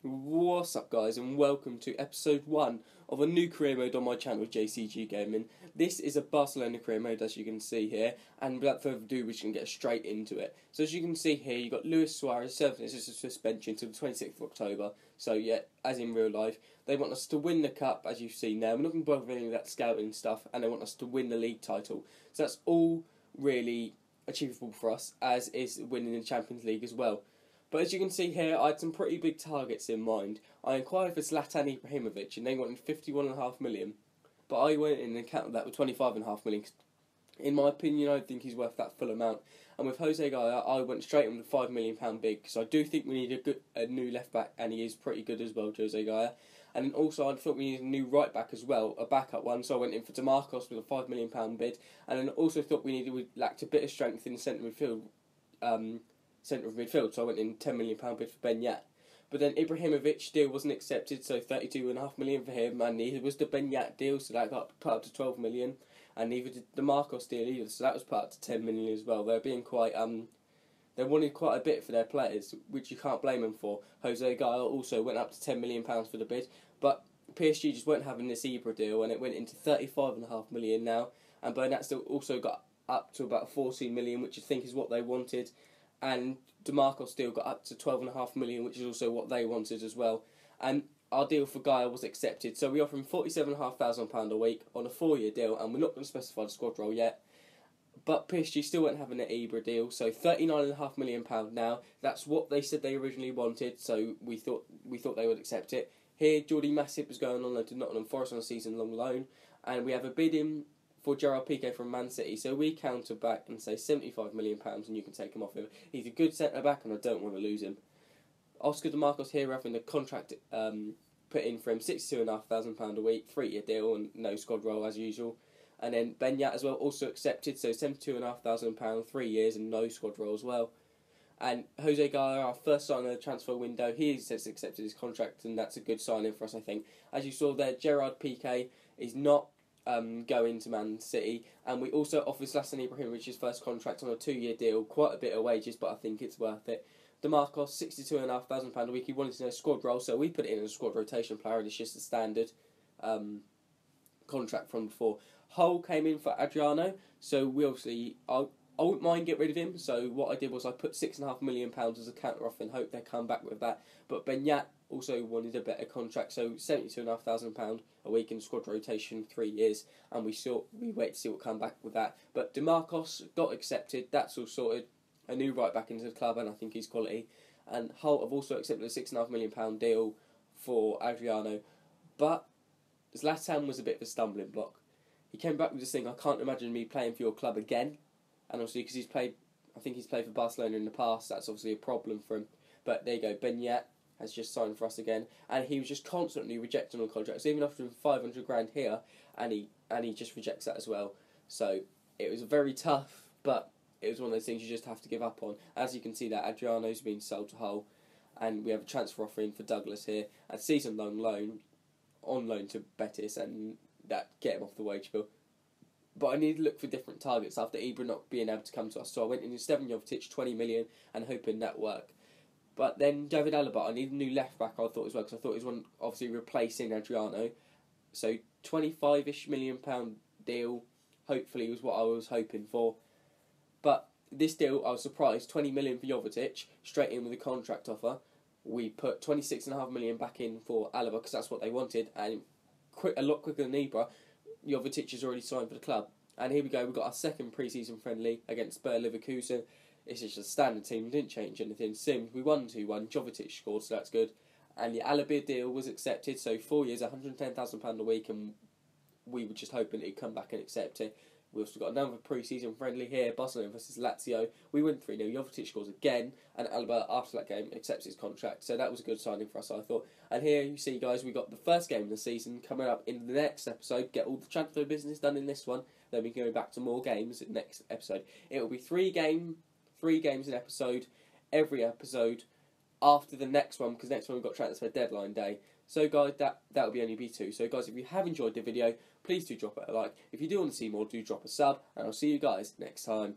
What's up guys, and welcome to episode 1 of a new career mode on my channel, JCG Gaming. This is a Barcelona career mode, as you can see here, and without further ado we can get straight into it. So as you can see here, you've got Luis Suarez serving as a suspension until the 26th of October. So yeah, as in real life, they want us to win the cup, as you've seen now. We're not going to bother with any of that scouting stuff, and they want us to win the league title. So that's all really achievable for us, as is winning the Champions League as well. But as you can see here, I had some pretty big targets in mind. I inquired for Zlatan Ibrahimovic and they wanted 51.5 million. But I went in and counted that with 25.5 million. In my opinion, I think he's worth that full amount. And with Jose Gaya, I went straight on the £5 million bid, because I do think we need a new left back, and he is pretty good as well, Jose Gaya. And then also I thought we needed a new right back as well, a backup one, so I went in for DeMarcos with a £5 million bid. And then also thought we lacked a bit of strength in the centre midfield. Centre of midfield, so I went in £10 million bid for Ben Yat. But then Ibrahimovic deal wasn't accepted, so 32.5 million for him, and neither was the Ben Yat deal, so that got put up to 12 million, and neither did the Marcos deal either, so that was put up to 10 million as well. They're being quite they wanted quite a bit for their players, which you can't blame them for. Jose Gaya also went up to £10 million for the bid, but PSG just weren't having this Ibra deal, and it went into 35.5 million now, and Bernat still also got up to about 14 million, which I think is what they wanted. And DeMarcos deal got up to 12.5 million, which is also what they wanted as well. And our deal for Gaia was accepted, so we offer him £47,500 a week on a 4-year deal, and we're not going to specify the squad role yet. But PSG still weren't having an Ibra deal, so £39.5 million now. That's what they said they originally wanted, so we thought they would accept it. Here, Jordi Masip is going on loan to Nottingham Forest on a season-long loan, and we have a bid in for Gerard Piqué from Man City, so we counter back and say £75 million and you can take him off him. He's a good centre-back and I don't want to lose him. Oscar DeMarcos here having the contract put in for him, £62,500 a week, 3-year deal and no squad role as usual. And then Ben Yat as well, also accepted, so £72,500, 3 years and no squad role as well. And Jose Gaya, our first sign of the transfer window, he has accepted his contract, and that's a good signing for us, I think. As you saw there, Gerard Piqué is not going to Man City, and we also offered Zlatan Ibrahimovic his first contract on a 2-year deal, quite a bit of wages, but I think it's worth it. DeMarcos, £62,500 a week. He wanted to know squad role, so we put it in as a squad rotation player, and it's just a standard contract from before. Hull came in for Adriano, so we obviously I wouldn't mind getting rid of him. So what I did was I put £6.5 million as a counter offer and hope they come back with that. But Ben Yat also wanted a better contract, so £72,500 a week in squad rotation, 3 years, and we wait to see what come back with that. But DeMarcos got accepted, that's all sorted. A new right back into the club, and I think he's quality. And Hull have also accepted a £6.5 million deal for Adriano. But Zlatan was a bit of a stumbling block. He came back with this thing, I can't imagine me playing for your club again. And obviously because I think he's played for Barcelona in the past, that's obviously a problem for him. But there you go, Ben Yat has just signed for us again, and he was just constantly rejecting all contracts, even after 500 grand here, and he just rejects that as well. So it was very tough, but it was one of those things you just have to give up on. As you can see, that Adriano's been sold to Hull, and we have a transfer offering for Douglas here, a season-long loan, on loan to Betis, and that get him off the wage bill. But I need to look for different targets after Ibra not being able to come to us, so I went in with Stevan Jovetic, 20 million, and hoping that worked. But then David Alaba, I need a new left back, I thought as well, because I thought he was one obviously replacing Adriano. So £25-ish million deal, hopefully, was what I was hoping for. But this deal, I was surprised, 20 million for Jovetic, straight in with a contract offer. We put 26.5 million back in for Alaba, because that's what they wanted, and a lot quicker than Ibra. Jovetic has already signed for the club. And here we go, we've got our second pre-season friendly against Bayer Leverkusen. It's just a standard team, didn't change anything. Sims, we won 2-1, Jovetic scored, so that's good. And the Alaba deal was accepted, so 4 years, £110,000 a week, and we were just hoping he'd come back and accept it. We also got another pre-season friendly here, Barcelona versus Lazio. We win 3-0, Jovetic scores again, and Alaba, after that game, accepts his contract. So that was a good signing for us, I thought. And here you see, guys, we got the first game of the season coming up in the next episode. Get all the transfer business done in this one, then we can go back to more games in the next episode. It will be 3 games an episode, every episode after the next one, because next one we've got transfer deadline day. So guys, that will be only be 2. So guys, if you have enjoyed the video, please do drop it a like. If you do want to see more, do drop a sub, and I'll see you guys next time.